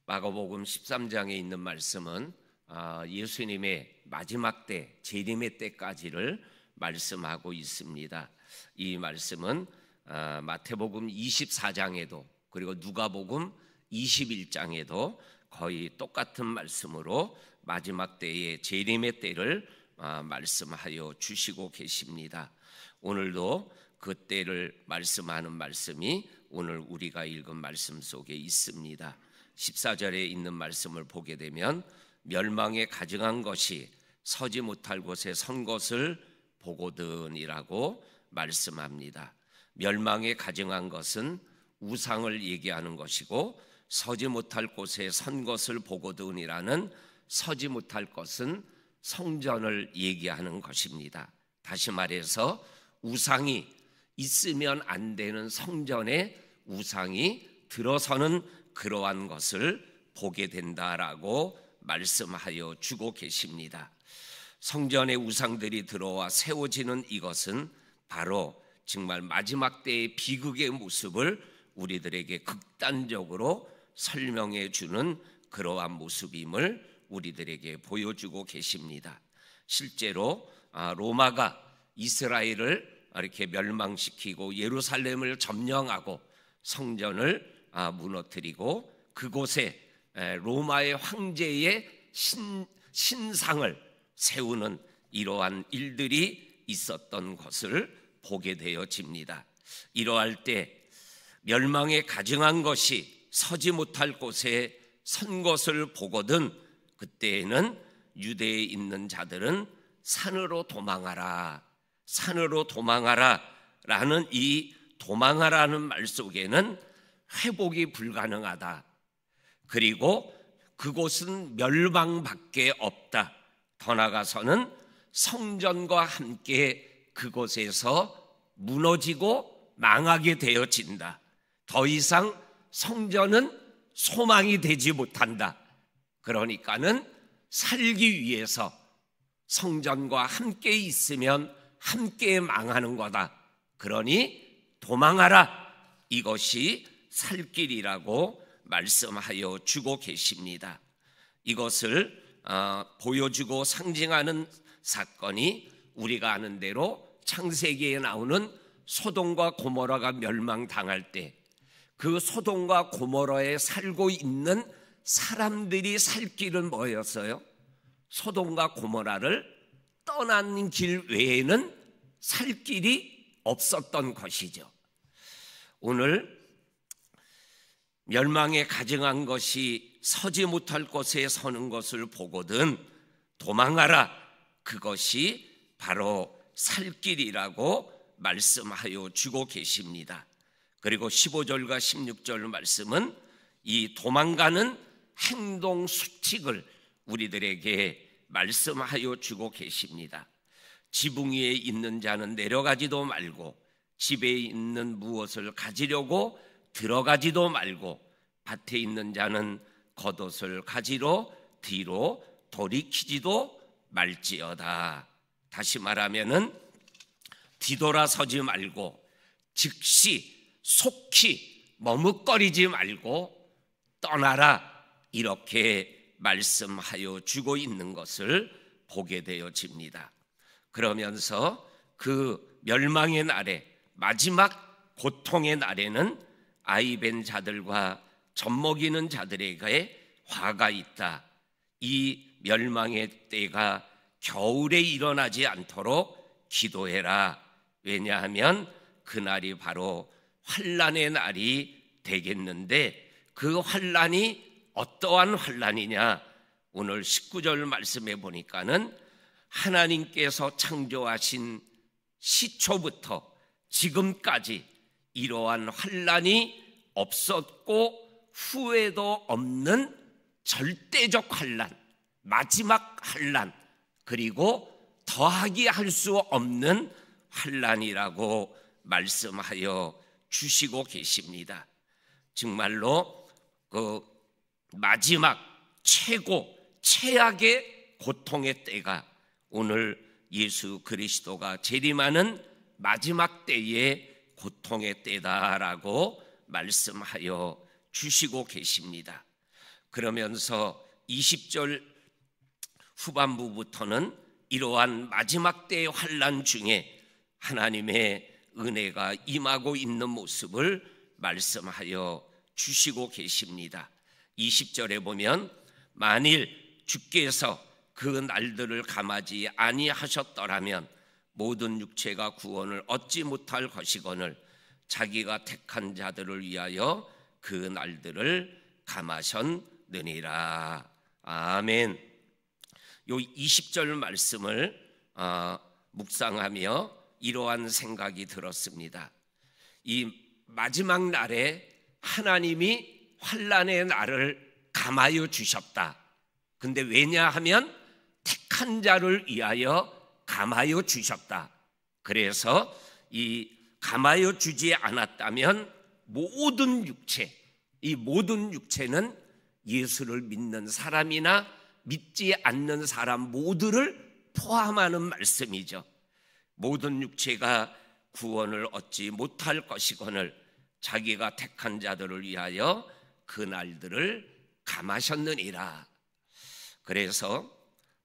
마가복음 13장에 있는 말씀은 예수님의 마지막 때, 재림의 때까지를 말씀하고 있습니다. 이 말씀은 마태복음 24장에도 그리고 누가복음 21장에도 거의 똑같은 말씀으로 마지막 때의 재림의 때를 말씀하여 주시고 계십니다. 오늘도 그 때를 말씀하는 말씀이 오늘 우리가 읽은 말씀 속에 있습니다. 14절에 있는 말씀을 보게 되면 멸망에 가증한 것이 서지 못할 곳에 선 것을 보거든이라고 말씀합니다. 멸망에 가증한 것은 우상을 얘기하는 것이고 서지 못할 곳에 선 것을 보거든이라는 서지 못할 것은 성전을 얘기하는 것입니다. 다시 말해서 우상이 있으면 안 되는 성전에 우상이 들어서는 그러한 것을 보게 된다라고 말씀하여 주고 계십니다. 성전에 우상들이 들어와 세워지는 이것은 바로 정말 마지막 때의 비극의 모습을 우리들에게 극단적으로 설명해 주는 그러한 모습임을 우리들에게 보여주고 계십니다. 실제로 로마가 이스라엘을 이렇게 멸망시키고 예루살렘을 점령하고 성전을 무너뜨리고 그곳에 로마의 황제의 신상을 세우는 이러한 일들이 있었던 것을 보게 되어집니다. 이러할 때 멸망에 가증한 것이 서지 못할 곳에 선 것을 보거든 그때에는 유대에 있는 자들은 산으로 도망하라, 산으로 도망하라 라는 이 도망하라는 말 속에는 회복이 불가능하다. 그리고 그곳은 멸망밖에 없다. 더 나아가서는 성전과 함께 그곳에서 무너지고 망하게 되어진다. 더 이상 성전은 소망이 되지 못한다. 그러니까는 살기 위해서 성전과 함께 있으면 함께 망하는 거다. 그러니 도망하라. 이것이 살 길이라고 말씀하여 주고 계십니다. 이것을 보여주고 상징하는 사건이 우리가 아는 대로 창세기에 나오는 소돔과 고모라가 멸망당할 때 그 소돔과 고모라에 살고 있는 사람들이 살 길은 뭐였어요? 소돔과 고모라를 떠난 길 외에는 살 길이 없었던 것이죠. 오늘 멸망에 가증한 것이 서지 못할 곳에 서는 것을 보거든 도망하라. 그것이 바로 살 길이라고 말씀하여 주고 계십니다. 그리고 15절과 16절 말씀은 이 도망가는 행동 수칙을 우리들에게 말씀하여 주고 계십니다. 지붕 위에 있는 자는 내려가지도 말고 집에 있는 무엇을 가지려고 들어가지도 말고 밭에 있는 자는 겉옷을 가지러 뒤로 돌이키지도 말지어다. 다시 말하면은 뒤돌아서지 말고 즉시 속히 머뭇거리지 말고 떠나라. 이렇게 말씀하여 주고 있는 것을 보게 되어집니다. 그러면서 그 멸망의 날에 마지막 고통의 날에는 아이 벤 자들과 젖 먹이는 자들에게 화가 있다. 이 멸망의 때가 겨울에 일어나지 않도록 기도해라. 왜냐하면 그날이 바로 환난의 날이 되겠는데 그 환난이 어떠한 환난이냐? 오늘 19절 말씀해 보니까는 하나님께서 창조하신 시초부터 지금까지 이러한 환난이 없었고 후회도 없는 절대적 환난, 마지막 환난, 그리고 더하기 할 수 없는 환난이라고 말씀하여 주시고 계십니다. 정말로 그 마지막 최고 최악의 고통의 때가 오늘 예수 그리스도가 재림하는 마지막 때의 고통의 때다라고 말씀하여 주시고 계십니다. 그러면서 20절 후반부부터는 이러한 마지막 때의 환난 중에 하나님의 은혜가 임하고 있는 모습을 말씀하여 주시고 계십니다. 20절에 보면 만일 주께서 그 날들을 감하지 아니하셨더라면 모든 육체가 구원을 얻지 못할 것이거늘 자기가 택한 자들을 위하여 그 날들을 감하셨느니라. 아멘. 요 20절 말씀을 묵상하며 이러한 생각이 들었습니다. 이 마지막 날에 하나님이 환난의 날을 감하여 주셨다. 근데 왜냐하면 택한 자를 위하여 감하여 주셨다. 그래서 이 감하여 주지 않았다면 모든 육체, 이 모든 육체는 예수를 믿는 사람이나 믿지 않는 사람 모두를 포함하는 말씀이죠. 모든 육체가 구원을 얻지 못할 것이거늘 자기가 택한 자들을 위하여 그 날들을 감하셨느니라. 그래서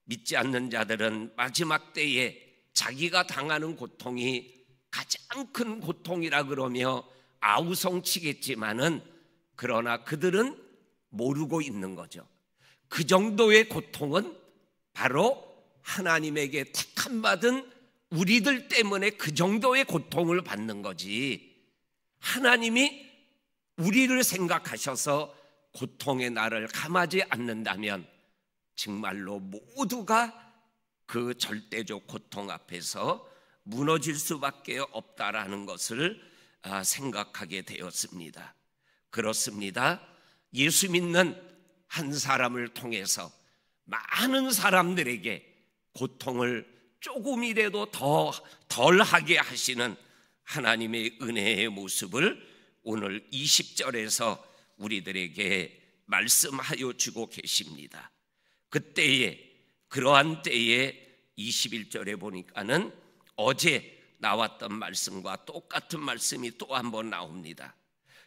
믿지 않는 자들은 마지막 때에 자기가 당하는 고통이 가장 큰 고통이라 그러며 아우성치겠지만은 그러나 그들은 모르고 있는 거죠. 그 정도의 고통은 바로 하나님에게 택함받은 우리들 때문에 그 정도의 고통을 받는 거지, 하나님이 우리를 생각하셔서 고통의 날을 감하지 않는다면 정말로 모두가 그 절대적 고통 앞에서 무너질 수밖에 없다라는 것을 생각하게 되었습니다. 그렇습니다. 예수 믿는 한 사람을 통해서 많은 사람들에게 고통을 조금이라도 더 덜하게 하시는 하나님의 은혜의 모습을 오늘 20절에서 우리들에게 말씀하여 주고 계십니다. 그때에, 그러한 때에 21절에 보니까는 어제 나왔던 말씀과 똑같은 말씀이 또 한 번 나옵니다.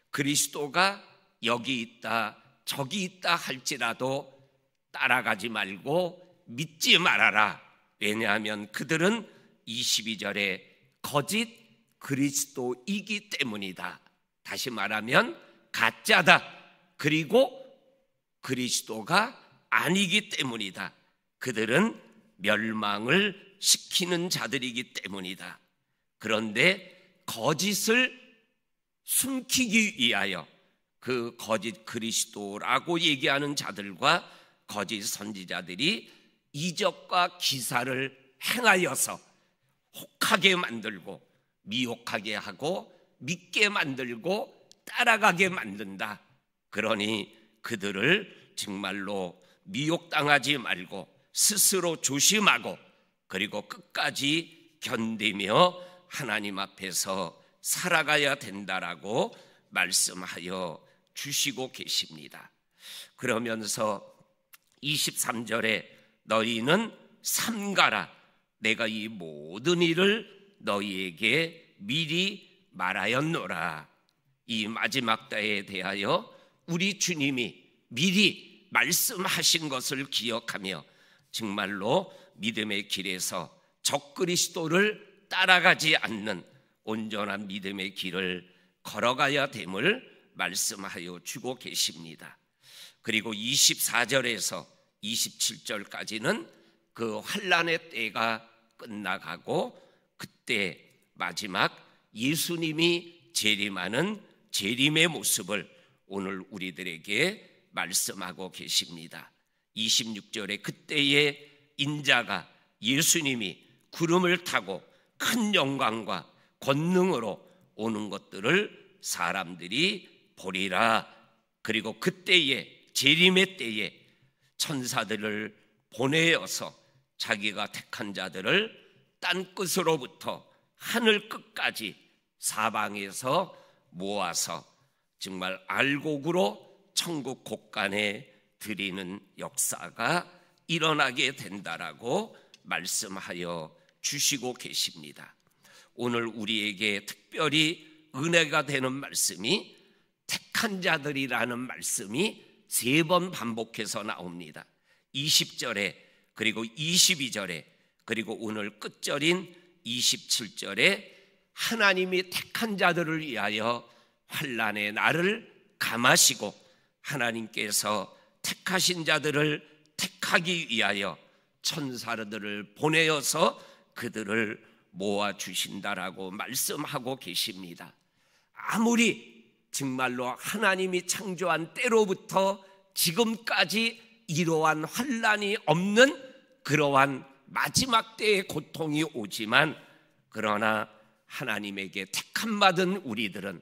그리스도가 여기 있다 저기 있다 할지라도 따라가지 말고 믿지 말아라. 왜냐하면 그들은 22절에 거짓 그리스도이기 때문이다. 다시 말하면 가짜다. 그리고 그리스도가 아니기 때문이다. 그들은 멸망을 시키는 자들이기 때문이다. 그런데 거짓을 숨기기 위하여 그 거짓 그리스도라고 얘기하는 자들과 거짓 선지자들이 이적과 기사를 행하여서 혹하게 만들고 미혹하게 하고 믿게 만들고 따라가게 만든다. 그러니 그들을 정말로 미혹당하지 말고 스스로 조심하고 그리고 끝까지 견디며 하나님 앞에서 살아가야 된다라고 말씀하여 주시고 계십니다. 그러면서 23절에 너희는 삼가라. 내가 이 모든 일을 너희에게 미리 말하였노라. 이 마지막 때에 대하여 우리 주님이 미리 말씀하신 것을 기억하며 정말로 믿음의 길에서 적그리스도를 따라가지 않는 온전한 믿음의 길을 걸어가야 됨을 말씀하여 주고 계십니다. 그리고 24절에서 27절까지는 그 환난의 때가 끝나가고 그때 마지막 예수님이 재림하는 재림의 모습을 오늘 우리들에게 말씀하고 계십니다. 26절에 그때의 인자가 예수님이 구름을 타고 큰 영광과 권능으로 오는 것들을 사람들이 보리라. 그리고 그때의 재림의 때에 천사들을 보내어서 자기가 택한 자들을 땅끝으로부터 하늘 끝까지 사방에서 모아서 정말 알곡으로 천국 곳간에 드리는 역사가 일어나게 된다라고 말씀하여 주시고 계십니다. 오늘 우리에게 특별히 은혜가 되는 말씀이 택한 자들이라는 말씀이 3번 반복해서 나옵니다. 20절에 그리고 22절에 그리고 오늘 끝절인 27절에 하나님이 택한 자들을 위하여 환난의 날을 감하시고 하나님께서 택하신 자들을 택하기 위하여 천사들을 보내어서 그들을 모아주신다라고 말씀하고 계십니다. 아무리 정말로 하나님이 창조한 때로부터 지금까지 이러한 환난이 없는 그러한 마지막 때의 고통이 오지만, 그러나 하나님에게 택함받은 우리들은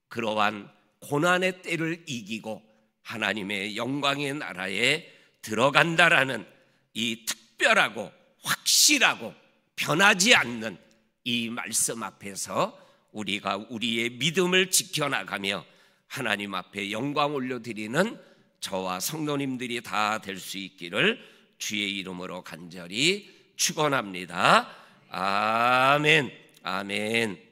그러한 고난의 때를 이기고 하나님의 영광의 나라에 들어간다라는 이 특별하고 확실하고 변하지 않는 이 말씀 앞에서 우리가 우리의 믿음을 지켜나가며 하나님 앞에 영광 올려드리는 저와 성도님들이 다 될 수 있기를 주의 이름으로 간절히 축원합니다. 아멘. 아멘.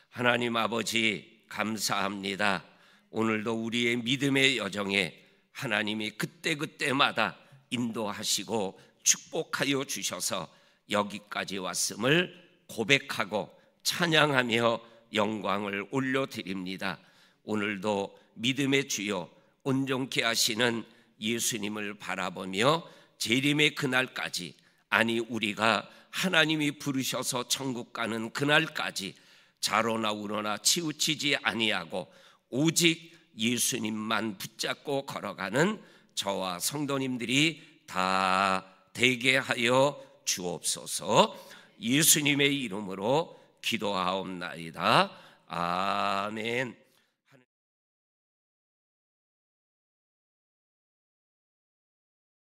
하나님 아버지 감사합니다. 오늘도 우리의 믿음의 여정에 하나님이 그때그때마다 인도하시고 축복하여 주셔서 여기까지 왔음을 고백하고 찬양하며 영광을 올려드립니다. 오늘도 믿음의 주요 온전케 하시는 예수님을 바라보며 재림의 그날까지, 아니 우리가 하나님이 부르셔서 천국 가는 그날까지 자로나 우로나 치우치지 아니하고 오직 예수님만 붙잡고 걸어가는 저와 성도님들이 다 되게 하여 주옵소서. 예수님의 이름으로 기도하옵나이다. 아멘.